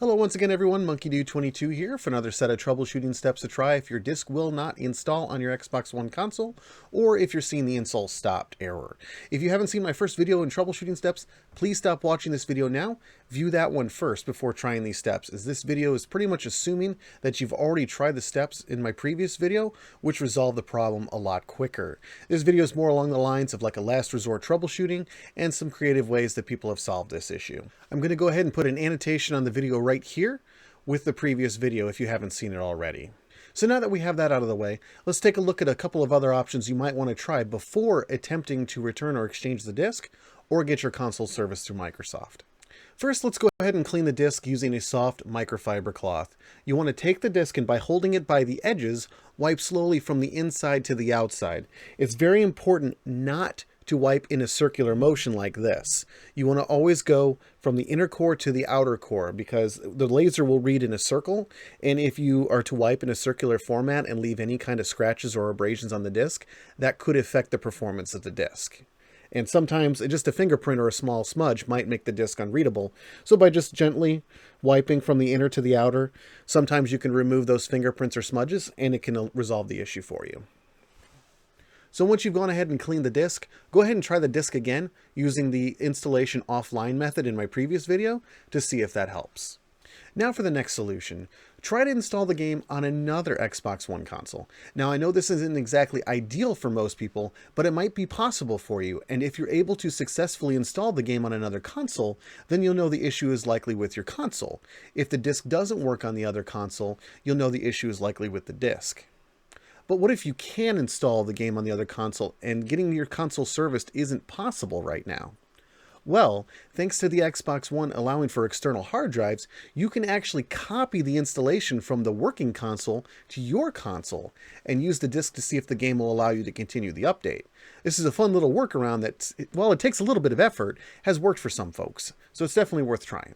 Hello once again everyone, MonkeyDude22 here for another set of troubleshooting steps to try if your disk will not install on your Xbox One console, or if you're seeing the install stopped error. If you haven't seen my first video in troubleshooting steps, please stop watching this video now. View that one first before trying these steps, as this video is pretty much assuming that you've already tried the steps in my previous video, which resolved the problem a lot quicker. This video is more along the lines of like a last resort troubleshooting and some creative ways that people have solved this issue. I'm going to go ahead and put an annotation on the video right here with the previous video if you haven't seen it already. So now that we have that out of the way, let's take a look at a couple of other options you might want to try before attempting to return or exchange the disk or get your console serviced through Microsoft. First, let's go ahead and clean the disk using a soft microfiber cloth. You want to take the disk and by holding it by the edges, wipe slowly from the inside to the outside. It's very important not to wipe in a circular motion like this. You want to always go from the inner core to the outer core because the laser will read in a circle, and if you are to wipe in a circular format and leave any kind of scratches or abrasions on the disk, that could affect the performance of the disk. And sometimes just a fingerprint or a small smudge might make the disk unreadable. So by just gently wiping from the inner to the outer, sometimes you can remove those fingerprints or smudges and it can resolve the issue for you. So once you've gone ahead and cleaned the disk, go ahead and try the disk again using the installation offline method in my previous video to see if that helps. Now for the next solution. Try to install the game on another Xbox One console. Now I know this isn't exactly ideal for most people, but it might be possible for you, and if you're able to successfully install the game on another console, then you'll know the issue is likely with your console. If the disk doesn't work on the other console, you'll know the issue is likely with the disk. But what if you can install the game on the other console and getting your console serviced isn't possible right now? Well, thanks to the Xbox One allowing for external hard drives, you can actually copy the installation from the working console to your console and use the disk to see if the game will allow you to continue the update. This is a fun little workaround that, while it takes a little bit of effort, has worked for some folks, so it's definitely worth trying.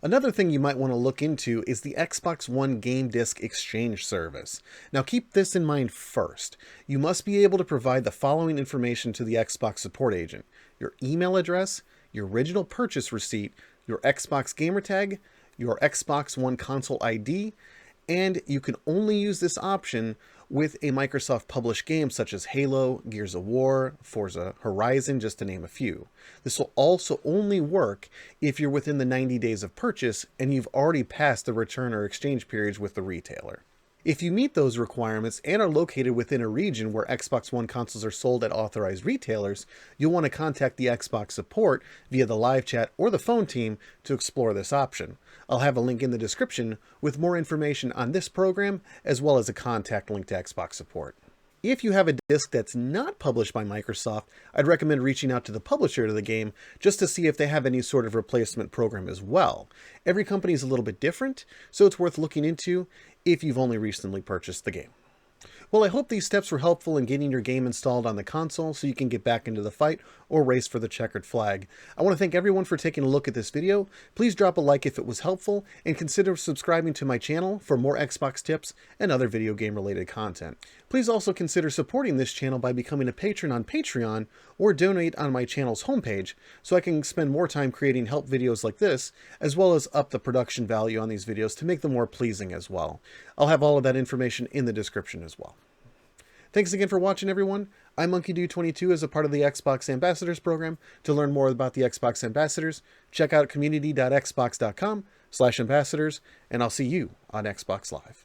Another thing you might want to look into is the Xbox One Game Disc Exchange service. Now keep this in mind first. You must be able to provide the following information to the Xbox support agent: your email address, your original purchase receipt, your Xbox gamer tag, your Xbox One console ID, and you can only use this option with a Microsoft published game such as Halo, Gears of War, Forza Horizon, just to name a few. This will also only work if you're within the 90 days of purchase and you've already passed the return or exchange periods with the retailer. If you meet those requirements and are located within a region where Xbox One consoles are sold at authorized retailers, you'll want to contact the Xbox support via the live chat or the phone team to explore this option. I'll have a link in the description with more information on this program, as well as a contact link to Xbox support. If you have a disc that's not published by Microsoft, I'd recommend reaching out to the publisher of the game just to see if they have any sort of replacement program as well. Every company is a little bit different, so it's worth looking into if you've only recently purchased the game. Well, I hope these steps were helpful in getting your game installed on the console so you can get back into the fight or race for the checkered flag. I want to thank everyone for taking a look at this video. Please drop a like if it was helpful and consider subscribing to my channel for more Xbox tips and other video game related content. Please also consider supporting this channel by becoming a patron on Patreon or donate on my channel's homepage so I can spend more time creating help videos like this, as well as up the production value on these videos to make them more pleasing as well. I'll have all of that information in the description as well. Thanks again for watching, everyone. I'm MonkeyDude22 as a part of the Xbox Ambassadors program. To learn more about the Xbox Ambassadors, check out community.xbox.com/ambassadors, and I'll see you on Xbox Live.